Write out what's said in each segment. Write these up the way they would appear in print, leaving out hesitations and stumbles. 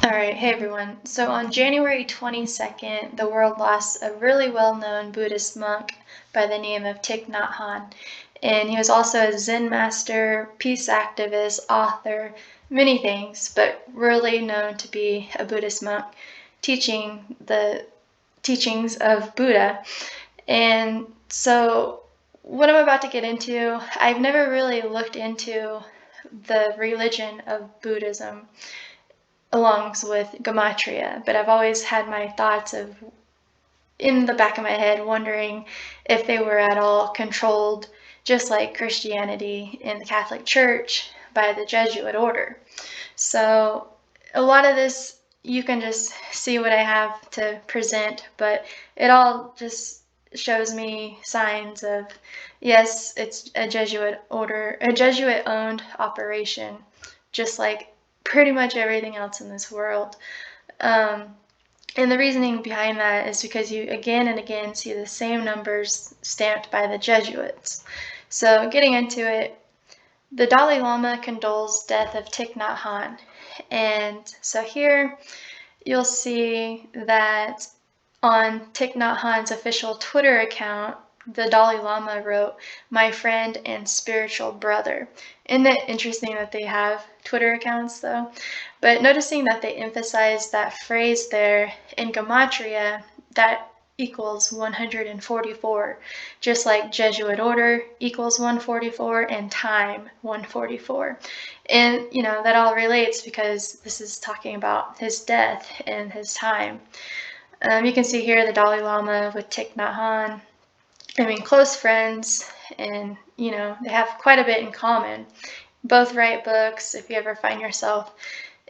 Alright, hey everyone. So on January 22nd, the world lost a really well-known Buddhist monk by the name of Thich Nhat Hanh. And he was also a Zen Master, peace activist, author, many things, but really known to be a Buddhist monk teaching the teachings of Buddha. And so what I'm about to get into, I've never really looked into the religion of Buddhism along with Gematria, but I've always had my thoughts of in the back of my head wondering if they were at all controlled, just like Christianity in the Catholic Church, by the Jesuit order. So a lot of this, you can just see what I have to present, but it all just shows me signs of, yes, it's a Jesuit order, a Jesuit owned operation, just like pretty much everything else in this world. And the reasoning behind that is because you again and again see the same numbers stamped by the Jesuits. So getting into it, the Dalai Lama condoles death of Thich Nhat Hanh. And so here you'll see that on Thich Nhat Hanh's official Twitter account, the Dalai Lama wrote, "My friend and spiritual brother." Isn't it interesting that they have Twitter accounts though? But noticing that they emphasize that phrase there in Gematria, that equals 144, just like Jesuit order equals 144 and time 144. And that all relates because this is talking about his death and his time. You can see here the Dalai Lama with Thich Nhat Hanh. I mean, close friends, and they have quite a bit in common. Both write books. If you ever find yourself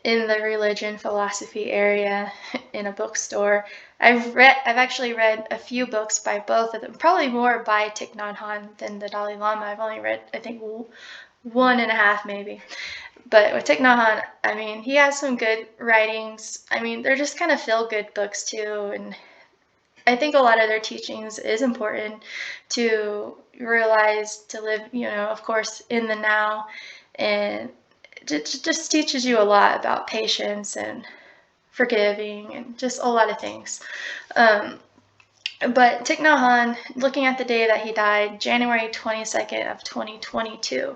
in the religion philosophy area in a bookstore, I've actually read a few books by both of them, probably more by Thich Nhat Hanh than the Dalai Lama. I've only read, I think, one and a half maybe. But with Thich Nhat Hanh, I mean, he has some good writings. I mean, they're just kind of feel-good books too, and I think a lot of their teachings is important to realize, to live, of course, in the now, and it just teaches you a lot about patience and forgiving and just a lot of things. But Thich Nhat Hanh, looking at the day that he died, January 22nd of 2022,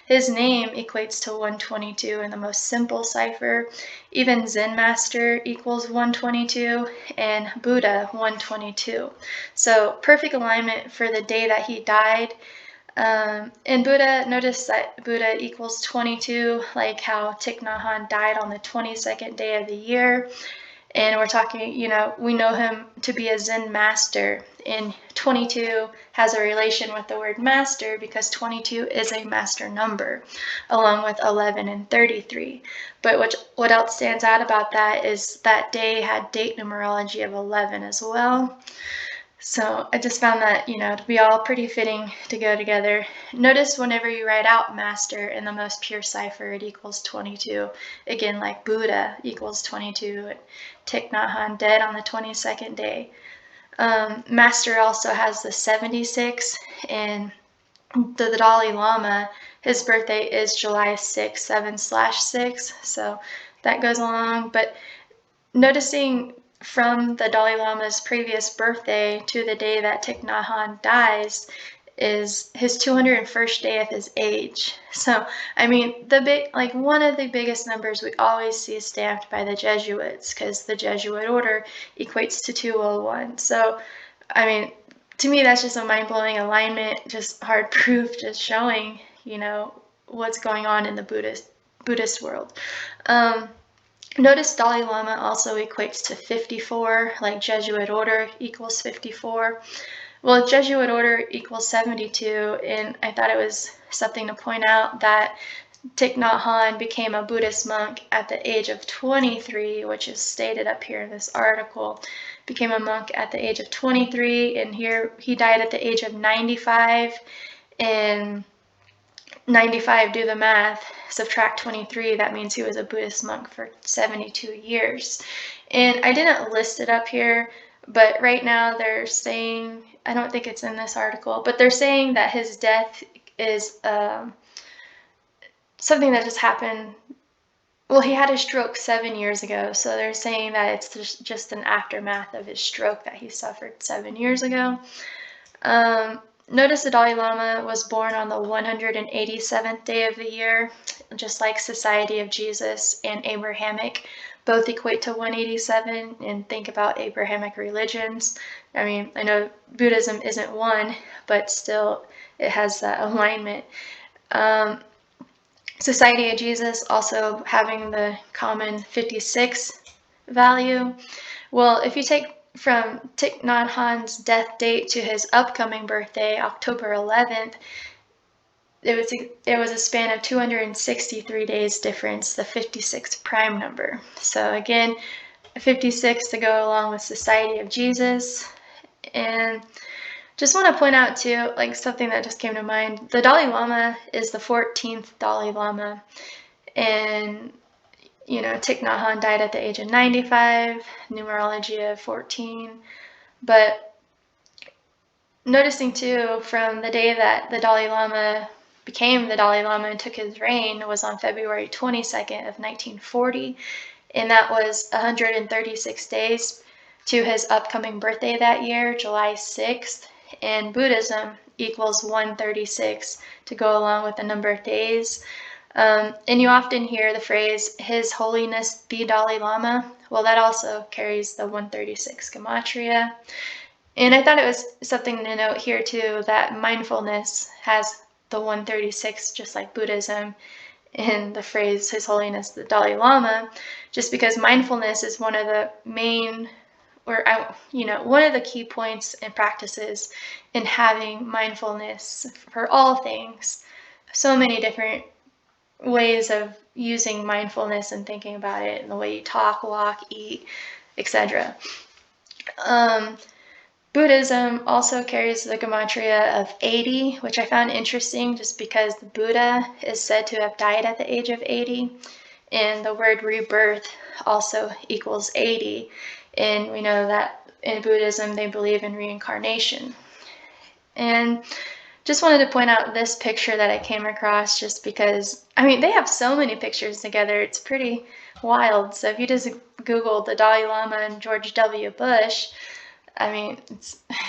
his name equates to 122 in the most simple cipher. Even Zen Master equals 122 and Buddha 122. So perfect alignment for the day that he died. And Buddha, notice that Buddha equals 22, like how Thich Nhat Hanh died on the 22nd day of the year. And we're talking, we know him to be a Zen master, and 22 has a relation with the word master because 22 is a master number, along with 11 and 33. But what else stands out about that is that day had date numerology of 11 as well. So I just found that, to be all pretty fitting to go together. Notice whenever you write out master in the most pure cipher, it equals 22. Again, like Buddha equals 22. Thich Nhat Hanh dead on the 22nd day. Master also has the 76, and the Dalai Lama, his birthday is July 6, 7/6, so that goes along. But noticing from the Dalai Lama's previous birthday to the day that Thich Nhat Hanh dies is his 201st day of his age. So, I mean, one of the biggest numbers we always see stamped by the Jesuits, because the Jesuit order equates to 201. So, I mean, to me, that's just a mind-blowing alignment, just hard proof, just showing, what's going on in the Buddhist world. Notice Dalai Lama also equates to 54, like Jesuit order equals 54. Well, Jesuit order equals 72, and I thought it was something to point out that Thich Nhat Hanh became a Buddhist monk at the age of 23, which is stated up here in this article. Became a monk at the age of 23, and here he died at the age of 95, and 95, do the math, subtract 23, that means he was a Buddhist monk for 72 years. And I didn't list it up here, but right now they're saying, I don't think it's in this article, but they're saying that his death is something that just happened Well, he had a stroke 7 years ago, so they're saying that it's just an aftermath of his stroke that he suffered 7 years ago. Notice the Dalai Lama was born on the 187th day of the year, just like Society of Jesus and Abrahamic. Both equate to 187, and think about Abrahamic religions. I mean, I know Buddhism isn't one, but still it has that alignment. Society of Jesus also having the common 56 value. Well, if you take from Thich Nhat Hanh's death date to his upcoming birthday, October 11th, it was a span of 263 days difference, the 56 prime number. So again, 56 to go along with Society of Jesus. And just want to point out too, like something that just came to mind, the Dalai Lama is the 14th Dalai Lama. And Thich Nhat Hanh died at the age of 95, numerology of 14. But noticing too, from the day that the Dalai Lama became the Dalai Lama and took his reign was on February 22nd of 1940, and that was 136 days to his upcoming birthday that year, July 6th. And Buddhism equals 136 to go along with the number of days. And you often hear the phrase, His Holiness the Dalai Lama. Well, that also carries the 136 Gematria. And I thought it was something to note here too, that mindfulness has the 136, just like Buddhism, in the phrase His Holiness the Dalai Lama, just because mindfulness is one of the main, one of the key points and practices in having mindfulness for all things. So many different ways of using mindfulness and thinking about it in the way you talk, walk, eat, etc. Buddhism also carries the Gematria of 80, which I found interesting just because the Buddha is said to have died at the age of 80, and the word rebirth also equals 80, and we know that in Buddhism they believe in reincarnation. And just wanted to point out this picture that I came across just because, they have so many pictures together, it's pretty wild. So if you just Google the Dalai Lama and George W. Bush, they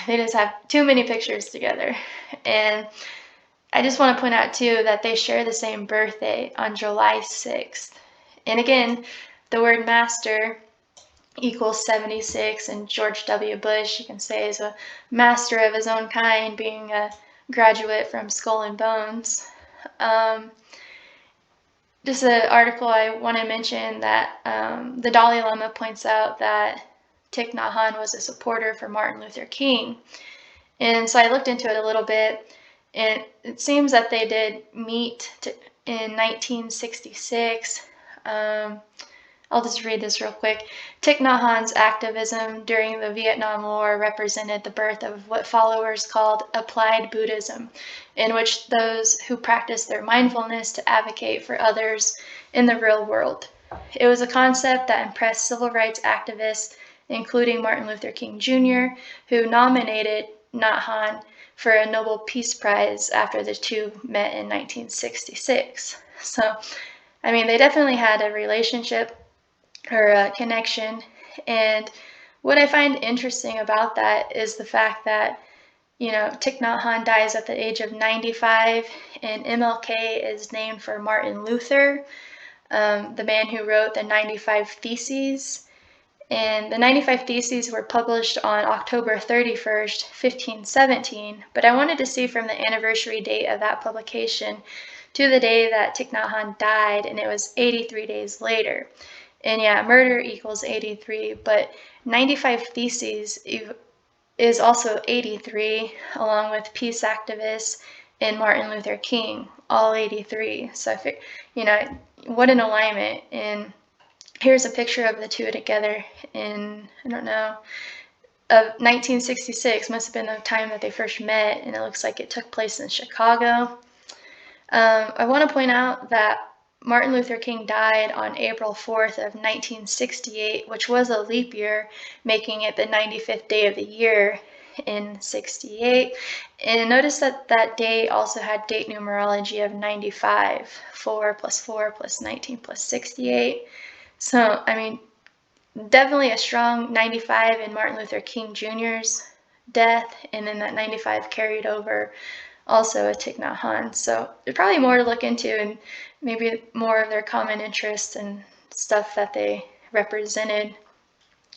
just have too many pictures together. And I just want to point out too that they share the same birthday on July 6th. And again, the word master equals 76, and George W. Bush, you can say, is a master of his own kind, being a graduate from Skull and Bones. Just an article I want to mention that the Dalai Lama points out that Thich Nhat Hanh was a supporter for Martin Luther King. And so I looked into it a little bit, and it seems that they did meet in 1966. I'll just read this real quick. Thich Nhat Hanh's activism during the Vietnam War represented the birth of what followers called applied Buddhism, in which those who practiced their mindfulness to advocate for others in the real world. It was a concept that impressed civil rights activists, including Martin Luther King Jr., who nominated Nhat Hanh for a Nobel Peace Prize after the two met in 1966. So, they definitely had a relationship or a connection. And what I find interesting about that is the fact that, Thich Nhat Hanh dies at the age of 95, and MLK is named for Martin Luther, the man who wrote the 95 Theses. And the 95 Theses were published on October 31st, 1517, but I wanted to see from the anniversary date of that publication to the day that Thich Nhat Hanh died, and it was 83 days later. And yeah, murder equals 83, but 95 Theses is also 83, along with peace activists and Martin Luther King, all 83. So, what an alignment. And here's a picture of the two together in, of 1966. Must have been the time that they first met, and it looks like it took place in Chicago. I want to point out that Martin Luther King died on April 4th of 1968, which was a leap year, making it the 95th day of the year. in 68. And notice that that date also had date numerology of 95, 4 plus 4 plus 19 plus 68. So, I mean, definitely a strong 95 in Martin Luther King Jr.'s death, and then that 95 carried over also a Thich Nhat Hanh. So there's probably more to look into, and maybe more of their common interests and stuff that they represented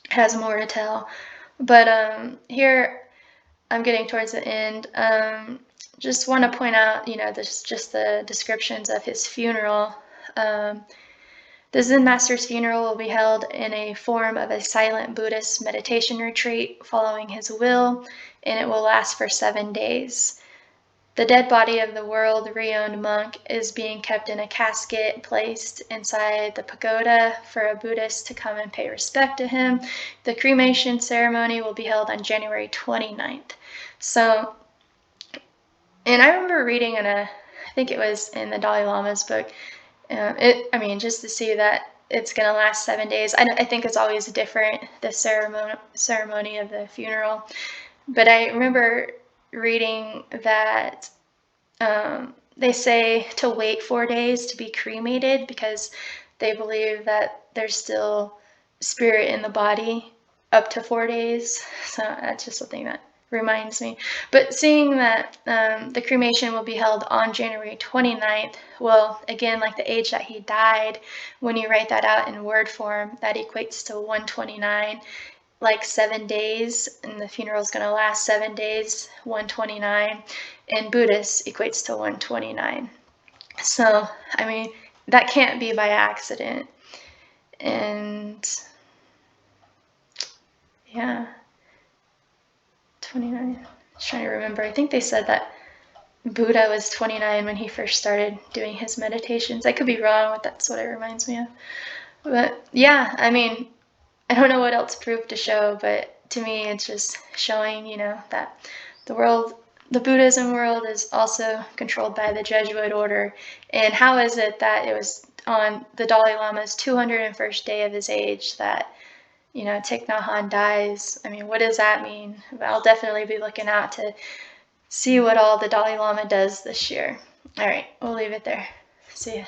has more to tell. But here I'm getting towards the end. Just want to point out, this just the descriptions of his funeral. The Zen Master's funeral will be held in a form of a silent Buddhist meditation retreat following his will, and it will last for 7 days. The dead body of the world-renowned monk is being kept in a casket placed inside the pagoda for a Buddhist to come and pay respect to him. The cremation ceremony will be held on January 29th. So, and I remember reading I think it was in the Dalai Lama's book, just to see that it's going to last 7 days. I think it's always different, the ceremony of the funeral. But I remember reading that they say to wait 4 days to be cremated because they believe that there's still spirit in the body up to 4 days. So that's just something that reminds me. But seeing that the cremation will be held on January 29th, well, again, like the age that he died, when you write that out in word form, that equates to 129, like 7 days, and the funeral is going to last 7 days, 129, and Buddhist equates to 129. So, I mean, that can't be by accident. And yeah, 29. Just trying to remember. I think they said that Buddha was 29 when he first started doing his meditations. I could be wrong, but that's what it reminds me of. But yeah, I mean, I don't know what else proof to show, but to me it's just showing, that the Buddhism world is also controlled by the Jesuit order. And how is it that it was on the Dalai Lama's 201st day of his age that, Thich Nhat Hanh dies? I mean, what does that mean? I'll definitely be looking out to see what all the Dalai Lama does this year. All right, we'll leave it there. See ya.